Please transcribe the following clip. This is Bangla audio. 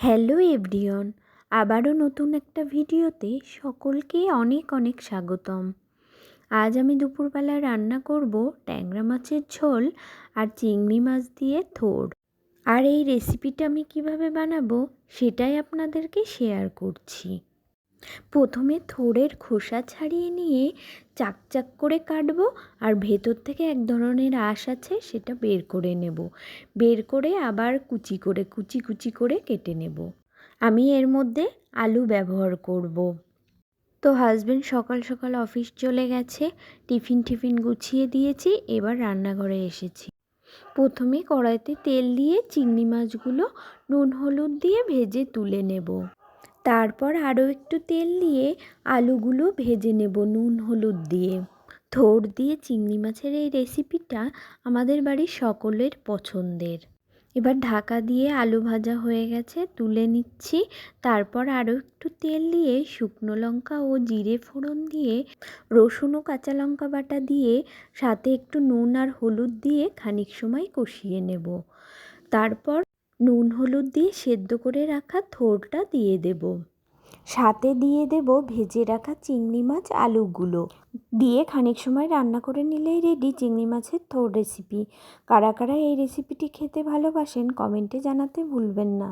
হ্যালো এভরিওয়ান, আবারও নতুন একটা ভিডিওতে সকলকে অনেক অনেক স্বাগতম। আজ আমি দুপুরবেলা রান্না করব ট্যাংরা মাছের ঝোল আর চিংড়ি মাছ দিয়ে থোড়। আর এই রেসিপিটা আমি কিভাবে বানাবো সেটাই আপনাদেরকে শেয়ার করছি। প্রথমে থোড়ের খোসা ছাড়িয়ে নিয়ে চাকচাক করে কাটবো, আর ভেতর থেকে এক ধরনের আঁশ আছে সেটা বের করে নেব। বের করে আবার কুচি কুচি করে কেটে নেব। আমি এর মধ্যে আলু ব্যবহার করব। তো হাজবেন্ড সকাল সকাল অফিস চলে গেছে, টিফিন গুছিয়ে দিয়েছি, এবার রান্নাঘরে এসেছি। প্রথমে কড়াইতে তেল দিয়ে চিংড়ি মাছগুলো নুন হলুদ দিয়ে ভেজে তুলে নেব। তারপর আরও একটু তেল দিয়ে আলুগুলো ভেজে নেব নুন হলুদ দিয়ে। থোড় দিয়ে চিংড়ি মাছের এই রেসিপিটা আমাদের বাড়ির সকলের পছন্দের। এবার ঢাকা দিয়ে আলু ভাজা হয়ে গেছে, তুলে নিচ্ছি। তারপর আরও একটু তেল দিয়ে শুকনো লঙ্কা ও জিরে ফোড়ন দিয়ে রসুন ও কাঁচা লঙ্কা বাটা দিয়ে সাথে একটু নুন আর হলুদ দিয়ে খানিক সময় কষিয়ে নেব। তারপর নুন হলুদ দিয়ে সেদ্ধ করে রাখা থোড়টা দিয়ে দেব। সাথে দিয়ে দেব ভেজে রাখা চিংড়ি মাছ আলুগুলো দিয়ে খানিক সময় রান্না করে নিলেই রেডি চিংড়ি মাছের থোড় রেসিপি। কারা কারা এই রেসিপিটি খেতে ভালোবাসেন কমেন্টে জানাতে ভুলবেন না।